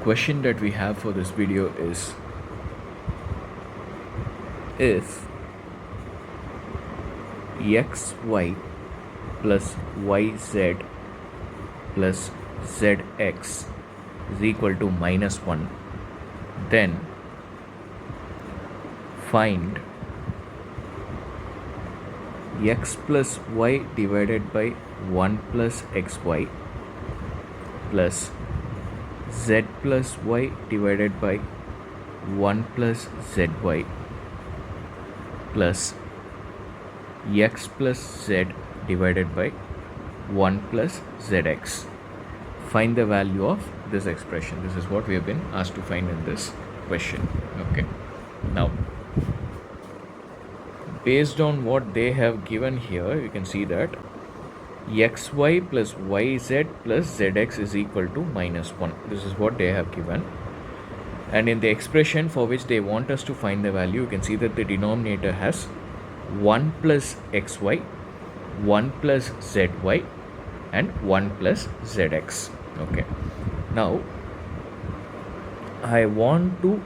question that we have for this video is, if xy plus yz plus zx is equal to -1, then find x plus y divided by 1 plus xy plus z plus y divided by 1 plus zy plus x plus z divided by 1 plus zx. Find the value of this expression. This is what we have been asked to find in this question. Okay. Now, based on what they have given here, you can see that xy plus yz plus zx is equal to -1. This is what they have given. And in the expression for which they want us to find the value, you can see that the denominator has 1 plus xy, 1 plus zy, and 1 plus zx. Okay. Now, I want to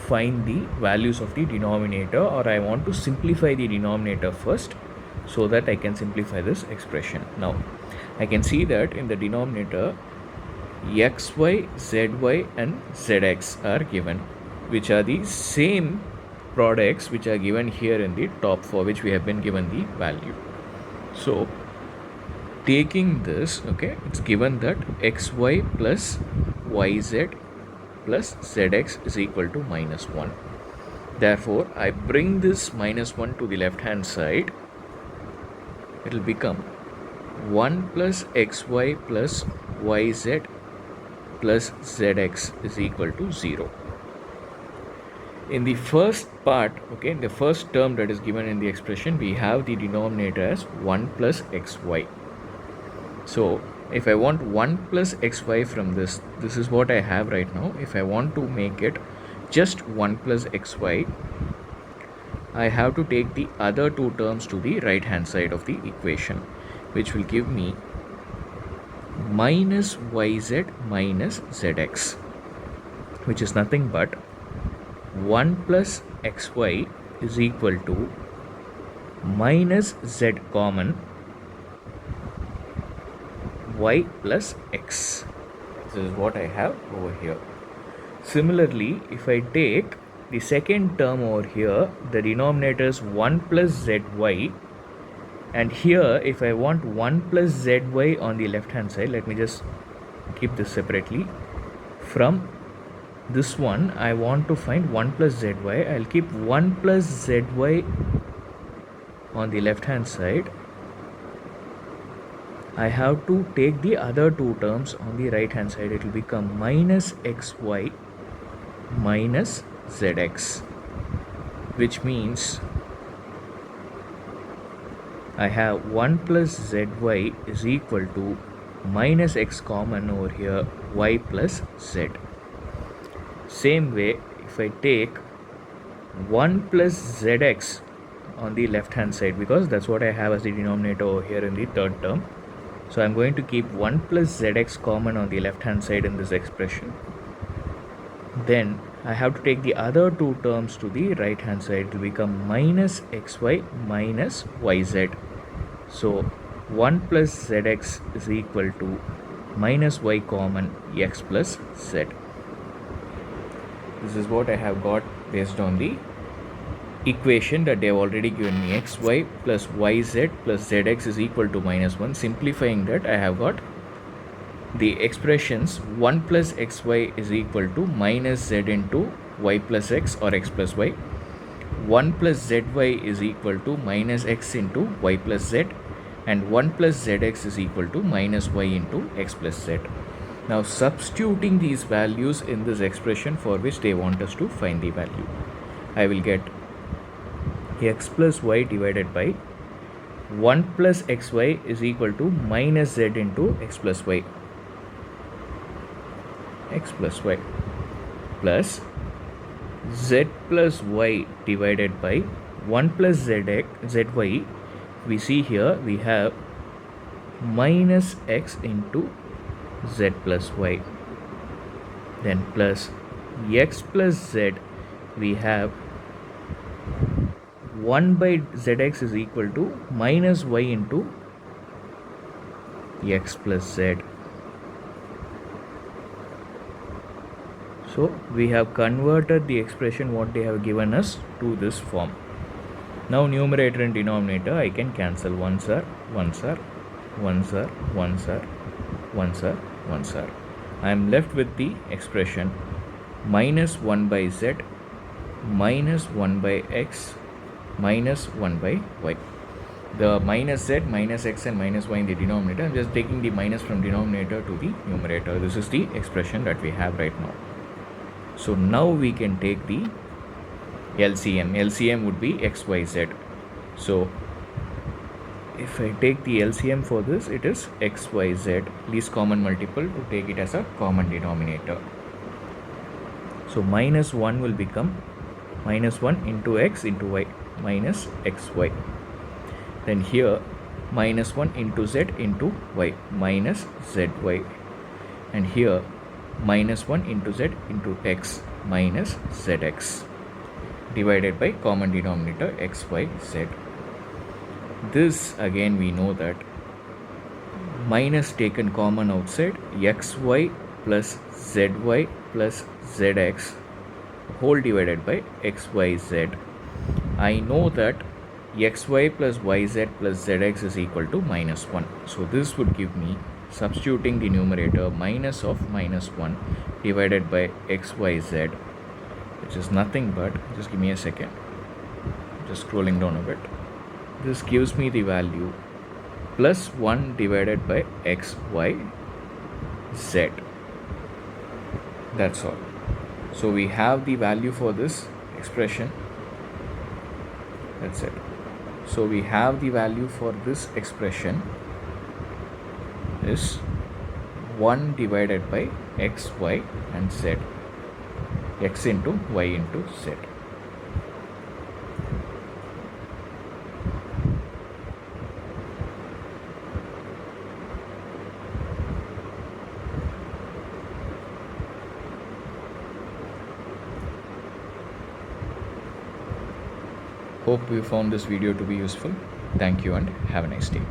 find the values of the denominator, or I want to simplify the denominator first so that I can simplify this expression. Now, I can see that in the denominator, xy, zy and zx are given, which are the same products which are given here in the top, for which we have been given the value. So, taking this, okay, it's given that xy plus yz plus zx is equal to -1. Therefore, I bring this -1 to the left hand side. It will become 1 plus xy plus yz plus zx is equal to 0. In the first part, okay, in the first term that is given in the expression, we have the denominator as 1 plus xy. So, if I want 1 plus xy from this is what I have right now. If I want to make it just 1 plus xy, I have to take the other two terms to the right hand side of the equation, which will give me minus yz minus zx, which is nothing but 1 plus xy is equal to minus z common y plus x. This is what I have over here. Similarly, if I take the second term over here, the denominator is 1 plus zy, and here if I want 1 plus zy on the left hand side, let me just keep this separately. From this one, I want to find 1 plus zy. I'll keep 1 plus zy on the left hand side. I have to take the other two terms on the right hand side. It will become minus xy minus zx, which means I have 1 plus zy is equal to minus x common over here, y plus z. Same way, if I take 1 plus zx on the left hand side, because that's what I have as the denominator over here in the third term, so I'm going to keep 1 plus zx common on the left hand side in this expression. Then I have to take the other two terms to the right hand side to become minus xy minus yz. So 1 plus zx is equal to minus y common x plus z. This is what I have got based on the equation that they have already given me. Xy plus yz plus zx is equal to -1. Simplifying that, I have got the expressions 1 plus xy is equal to minus z into y plus x or x plus y. 1 plus zy is equal to minus x into y plus z, and 1 plus zx is equal to minus y into x plus z. Now, substituting these values in this expression for which they want us to find the value, I will get x plus y divided by 1 plus xy is equal to minus z into x plus y plus z plus y divided by 1 plus zy. We see here we have minus x into z plus y then plus x plus z, we have 1 by zx is equal to minus y into x plus z. So we have converted the expression what they have given us to this form. Now numerator and denominator I can cancel. 1s are 1s are 1s are 1s are 1s are 1s are. I am left with the expression minus 1 by z minus 1 by x minus 1 by y. The minus z, minus x and minus y in the denominator, I am just taking the minus from denominator to the numerator. This is the expression that we have right now. So now we can take the LCM. LCM would be xyz. So if I take the LCM for this, it is xyz, least common multiple, to take it as a common denominator. So minus 1 will become minus 1 into x into y minus xy. Then here minus 1 into z into y minus zy. And here minus 1 into z into x minus zx, divided by common denominator xyz. This again we know that minus taken common outside, xy plus zy plus zx whole divided by xyz. I know that xy plus yz plus zx is equal to minus 1. So this would give me, substituting the numerator, minus of minus 1 divided by xyz, which is nothing but, just give me a second, just scrolling down a bit. This gives me the value plus 1 divided by xyz. That's all. So we have the value for this expression. That's it. So we have the value for this expression is 1 divided by x, y and z. X into y into z. Hope you found this video to be useful. Thank you and have a nice day.